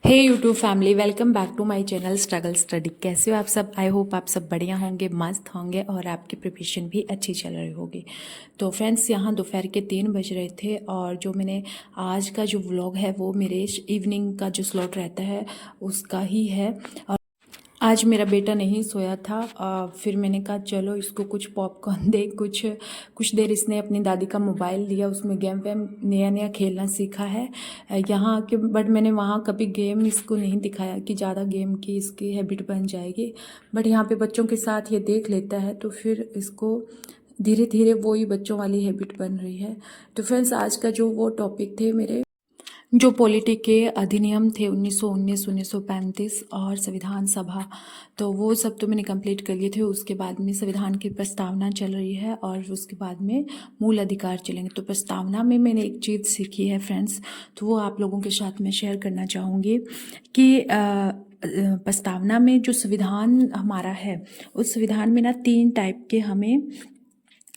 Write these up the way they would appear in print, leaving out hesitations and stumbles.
Hey YouTube family, welcome back to my channel struggle study. कैसे हो आप सब? आई होप आप सब बढ़िया होंगे, मस्त होंगे और आपकी प्रिपरेशन भी अच्छी चल रही होगी। तो फ्रेंड्स, यहाँ दोपहर के 3 बज रहे थे और जो मैंने आज का जो व्लॉग है वो मेरे इवनिंग का जो स्लॉट रहता है उसका ही है। आज मेरा बेटा नहीं सोया था। फिर मैंने कहा चलो इसको कुछ पॉपकॉर्न दे। कुछ कुछ देर इसने अपनी दादी का मोबाइल लिया, उसमें गेम वेम नया नया खेलना सीखा है यहाँ के। बट मैंने वहाँ कभी गेम इसको नहीं दिखाया कि ज़्यादा गेम की इसकी हैबिट बन जाएगी। बट यहाँ पे बच्चों के साथ ये देख लेता है तो फिर इसको धीरे धीरे वो ही बच्चों वाली हैबिट बन रही है। तो फ्रेंड्स, आज का जो वो टॉपिक थे मेरे, जो पॉलिटी के अधिनियम थे 1919, 1935 और संविधान सभा, तो वो सब तो मैंने कंप्लीट कर लिए थे। उसके बाद में संविधान की प्रस्तावना चल रही है और उसके बाद में मूल अधिकार चलेंगे। तो प्रस्तावना में मैंने एक चीज़ सीखी है फ्रेंड्स, तो वो आप लोगों के साथ में शेयर करना चाहूँगी कि प्रस्तावना में जो संविधान हमारा है उस संविधान में ना 3 टाइप के हमें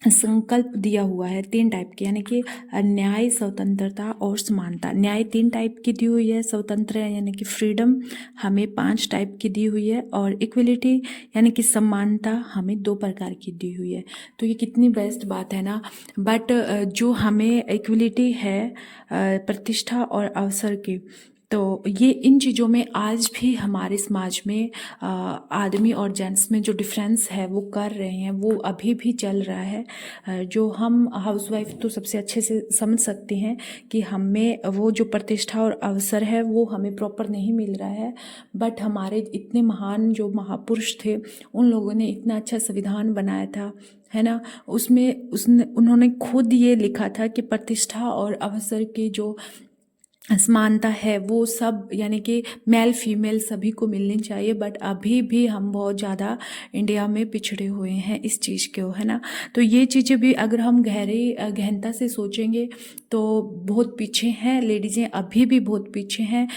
संकल्प दिया हुआ है। 3 टाइप के, यानी कि न्याय, स्वतंत्रता और समानता। न्याय 3 टाइप की दी हुई है, स्वतंत्र यानी कि फ्रीडम हमें 5 टाइप की दी हुई है और इक्वलिटी यानी कि समानता हमें 2 प्रकार की दी हुई है। तो ये कितनी बेस्ट बात है ना। बट जो हमें इक्वलिटी है प्रतिष्ठा और अवसर की, तो ये इन चीज़ों में आज भी हमारे समाज में आदमी और जेंट्स में जो डिफरेंस है वो कर रहे हैं, वो अभी भी चल रहा है। जो हम हाउसवाइफ तो सबसे अच्छे से समझ सकते हैं कि हमें वो जो प्रतिष्ठा और अवसर है वो हमें प्रॉपर नहीं मिल रहा है। बट हमारे इतने महान जो महापुरुष थे, उन लोगों ने इतना अच्छा संविधान बनाया था, है ना। उसमें उन्होंने खुद ये लिखा था कि प्रतिष्ठा और अवसर की जो समानता है वो सब, यानी कि मेल फीमेल सभी को मिलनी चाहिए। बट अभी भी हम बहुत ज़्यादा इंडिया में पिछड़े हुए हैं इस चीज़ को, है ना। तो ये चीज़ें भी अगर हम गहनता से सोचेंगे तो बहुत पीछे हैं लेडीज़ें, अभी भी बहुत पीछे हैं।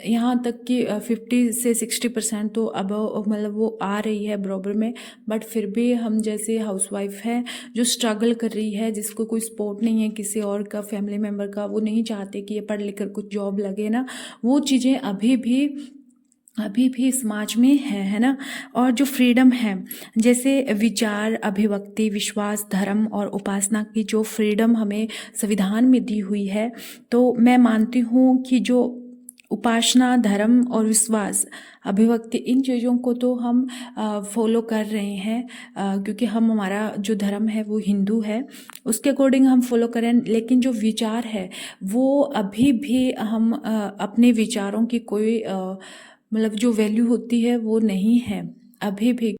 यहाँ तक कि 50 से 60% तो अब मतलब वो आ रही है बराबर में। बट फिर भी हम जैसे हाउसवाइफ हैं जो स्ट्रगल कर रही है, जिसको कोई सपोर्ट नहीं है किसी और का, फैमिली मेम्बर का, वो नहीं चाहते कि ये पढ़ लिख कर कुछ जॉब लगे ना, वो चीज़ें अभी भी समाज में है ना। और जो फ्रीडम है, जैसे विचार, अभिव्यक्ति, विश्वास, धर्म और उपासना की जो फ्रीडम हमें संविधान में दी हुई है, तो मैं मानती हूँ कि जो उपासना, धर्म और विश्वास, अभिव्यक्ति, इन चीज़ों को तो हम फॉलो कर रहे हैं क्योंकि हमारा जो धर्म है वो हिंदू है, उसके अकॉर्डिंग हम फॉलो करें। लेकिन जो विचार है वो अभी भी हम अपने विचारों की कोई मतलब जो वैल्यू होती है वो नहीं है अभी भी।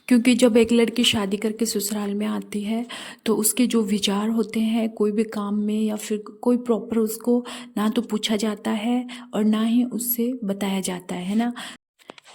क्योंकि जब एक लड़की शादी करके ससुराल में आती है तो उसके जो विचार होते हैं कोई भी काम में या फिर कोई प्रॉपर उसको ना तो पूछा जाता है और ना ही उससे बताया जाता है ना।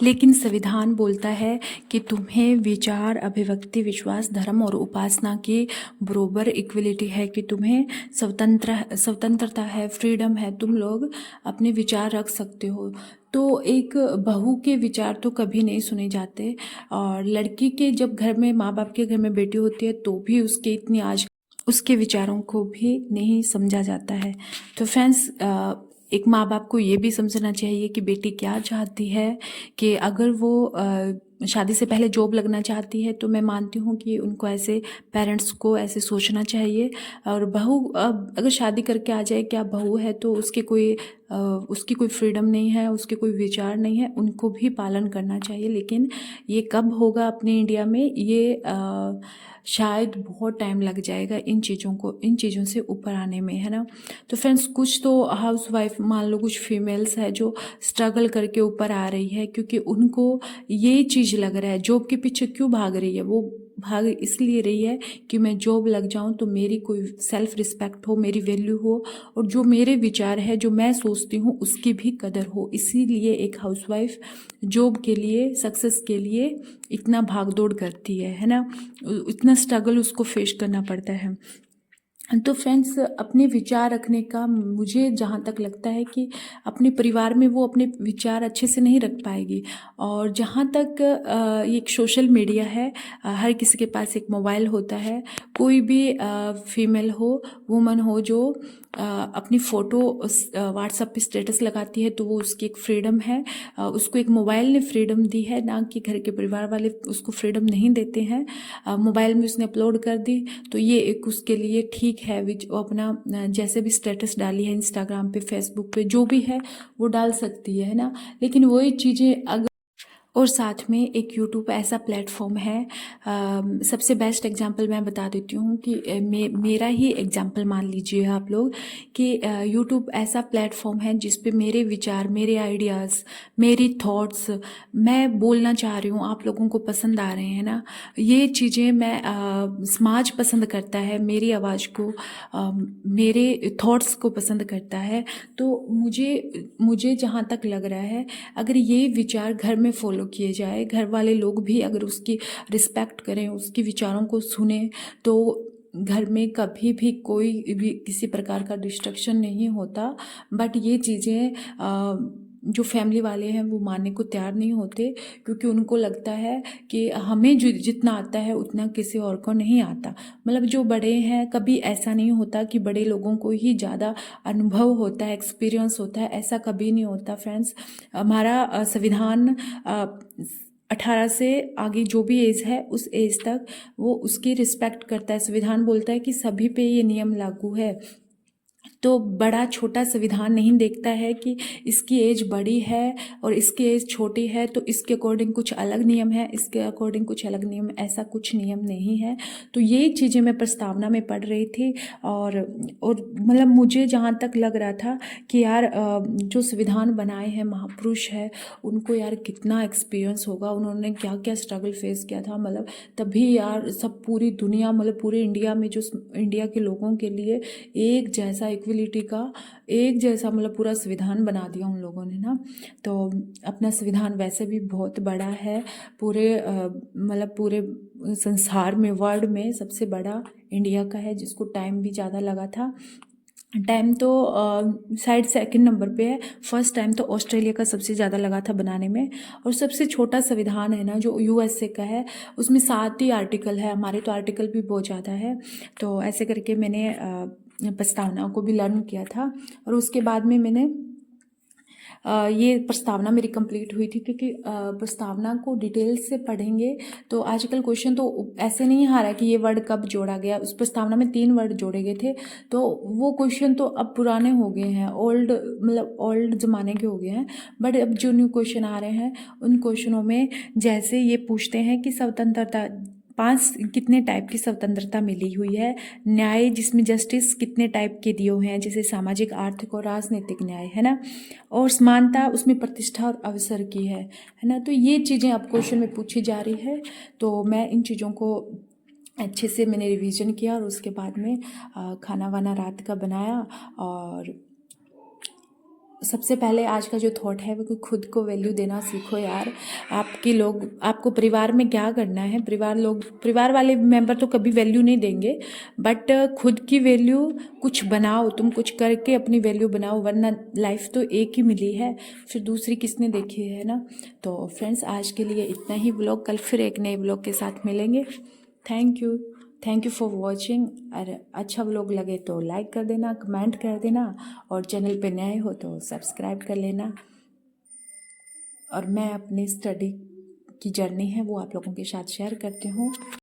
लेकिन संविधान बोलता है कि तुम्हें विचार, अभिव्यक्ति, विश्वास, धर्म और उपासना की बरोबर इक्वलिटी है, कि तुम्हें स्वतंत्रता है, फ्रीडम है, तुम लोग अपने विचार रख सकते हो। तो एक बहू के विचार तो कभी नहीं सुने जाते, और लड़की के जब घर में, माँ बाप के घर में बेटी होती है तो भी उसके इतनी आज उसके विचारों को भी नहीं समझा जाता है। तो फ्रेंड्स, एक माँ बाप को ये भी समझना चाहिए कि बेटी क्या चाहती है, कि अगर वो शादी से पहले जॉब लगना चाहती है तो मैं मानती हूँ कि उनको ऐसे पेरेंट्स को ऐसे सोचना चाहिए। और बहू अगर शादी करके आ जाए, क्या बहू है तो उसकी कोई फ्रीडम नहीं है, उसके कोई विचार नहीं है, उनको भी पालन करना चाहिए। लेकिन ये कब होगा अपने इंडिया में, ये शायद बहुत टाइम लग जाएगा इन चीज़ों से ऊपर आने में, है ना। तो फ्रेंड्स, कुछ तो हाउसवाइफ, मान लो कुछ फीमेल्स है जो स्ट्रगल करके ऊपर आ रही है, क्योंकि उनको ये चीज़ लग रहा है, जॉब के पीछे क्यों भाग रही है, वो भाग इसलिए रही है कि मैं जॉब लग जाऊं तो मेरी कोई सेल्फ रिस्पेक्ट हो, मेरी वैल्यू हो, और जो मेरे विचार है, जो मैं सोचती हूँ उसकी भी कदर हो। इसीलिए एक हाउसवाइफ जॉब के लिए, सक्सेस के लिए इतना भाग दौड़ करती है ना। इतना स्ट्रगल उसको फेस करना पड़ता है। तो फ्रेंड्स, अपने विचार रखने का मुझे जहाँ तक लगता है कि अपने परिवार में वो अपने विचार अच्छे से नहीं रख पाएगी। और जहाँ तक ये एक सोशल मीडिया है, हर किसी के पास एक मोबाइल होता है। कोई भी फीमेल हो, वुमन हो, जो अपनी फ़ोटो व्हाट्सएप पे स्टेटस लगाती है, तो वो उसकी एक फ्रीडम है। उसको एक मोबाइल ने फ्रीडम दी है, ना कि घर के परिवार वाले उसको फ्रीडम नहीं देते हैं। मोबाइल में उसने अपलोड कर दी, तो ये एक उसके लिए ठीक है। विच वो अपना जैसे भी स्टेटस डाली है इंस्टाग्राम पे, फेसबुक पे, जो भी है वो डाल सकती है ना। लेकिन वही चीज़ें अगर, और साथ में एक यूट्यूब ऐसा प्लेटफॉर्म है, सबसे बेस्ट एग्जांपल मैं बता देती हूँ कि मेरा ही एग्जांपल मान लीजिए आप लोग कि यूट्यूब ऐसा प्लेटफॉर्म है जिस पे मेरे विचार, मेरे आइडियाज़, मेरी थॉट्स मैं बोलना चाह रही हूँ, आप लोगों को पसंद आ रहे हैं ना। ये चीज़ें मैं समाज पसंद करता है मेरी आवाज़ को, मेरे थॉट्स को पसंद करता है। तो मुझे जहाँ तक लग रहा है, अगर ये विचार घर में फॉलो किए जाए, घर वाले लोग भी अगर उसकी रिस्पेक्ट करें, उसके विचारों को सुने, तो घर में कभी भी कोई भी किसी प्रकार का डिस्ट्रक्शन नहीं होता। बट ये चीज़ें जो फैमिली वाले हैं वो मानने को तैयार नहीं होते, क्योंकि उनको लगता है कि हमें जो जितना आता है उतना किसी और को नहीं आता। मतलब जो बड़े हैं, कभी ऐसा नहीं होता कि बड़े लोगों को ही ज़्यादा अनुभव होता है, एक्सपीरियंस होता है, ऐसा कभी नहीं होता फ्रेंड्स। हमारा संविधान 18 से आगे जो भी एज है, उस एज तक वो उसकी रिस्पेक्ट करता है। संविधान बोलता है कि सभी पे ये नियम लागू है। तो बड़ा छोटा संविधान नहीं देखता है कि इसकी एज बड़ी है और इसकी एज छोटी है, तो इसके अकॉर्डिंग कुछ अलग नियम है, इसके अकॉर्डिंग कुछ अलग नियम, ऐसा कुछ नियम नहीं है। तो ये चीज़ें मैं प्रस्तावना में पढ़ रही थी, और मतलब मुझे जहाँ तक लग रहा था कि यार जो संविधान बनाए हैं महापुरुष है, उनको यार कितना एक्सपीरियंस होगा, उन्होंने क्या क्या स्ट्रगल फेस किया था। मतलब तभी यार सब पूरी दुनिया, मतलब पूरे इंडिया में, जो इंडिया के लोगों के लिए एक जैसा इक्वलिटी का एक जैसा मतलब पूरा संविधान बना दिया उन लोगों ने ना। तो अपना संविधान वैसे भी बहुत बड़ा है, पूरे मतलब पूरे संसार में, वर्ल्ड में सबसे बड़ा इंडिया का है, जिसको टाइम भी ज़्यादा लगा था। टाइम तो शायद सेकंड नंबर पे है, फर्स्ट टाइम तो ऑस्ट्रेलिया का सबसे ज़्यादा लगा था बनाने में। और सबसे छोटा संविधान है ना जो यूएसए का है, उसमें 7 ही आर्टिकल है, हमारे तो आर्टिकल भी बहुत ज़्यादा है। तो ऐसे करके मैंने प्रस्तावना को भी लर्न किया था, और उसके बाद में मैंने ये प्रस्तावना मेरी कंप्लीट हुई थी, क्योंकि प्रस्तावना को डिटेल से पढ़ेंगे तो आजकल क्वेश्चन तो ऐसे नहीं आ रहा है कि ये वर्ड कब जोड़ा गया। उस प्रस्तावना में 3 वर्ड जोड़े गए थे, तो वो क्वेश्चन तो अब पुराने हो गए हैं, ओल्ड मतलब ओल्ड ज़माने के हो गए हैं। बट अब जो न्यू क्वेश्चन आ रहे हैं, उन क्वेश्चनों में जैसे ये पूछते हैं कि स्वतंत्रता 5 कितने टाइप की स्वतंत्रता मिली हुई है, न्याय जिसमें जस्टिस कितने टाइप के दिए हुए हैं, जैसे सामाजिक, आर्थिक और राजनीतिक न्याय है ना, और समानता उसमें प्रतिष्ठा और अवसर की है ना। तो ये चीज़ें अब क्वेश्चन में पूछी जा रही है, तो मैं इन चीज़ों को अच्छे से मैंने रिवीजन किया, और उसके बाद में खाना वाना रात का बनाया। और सबसे पहले आज का जो थॉट है वो कि खुद को वैल्यू देना सीखो यार। आपके लोग, आपको परिवार में क्या करना है, परिवार वाले मेंबर तो कभी वैल्यू नहीं देंगे, बट खुद की वैल्यू कुछ बनाओ, तुम कुछ करके अपनी वैल्यू बनाओ, वरना लाइफ तो एक ही मिली है, फिर दूसरी किसने देखी है ना। तो फ्रेंड्स, आज के लिए इतना ही ब्लॉग, कल फिर एक नए ब्लॉग के साथ मिलेंगे। Thank you for watching. और अच्छा व्लॉग लगे तो लाइक कर देना, कमेंट कर देना, और चैनल पे नए हो तो सब्सक्राइब कर लेना। और मैं अपनी स्टडी की जर्नी है वो आप लोगों के साथ शेयर करती हूँ।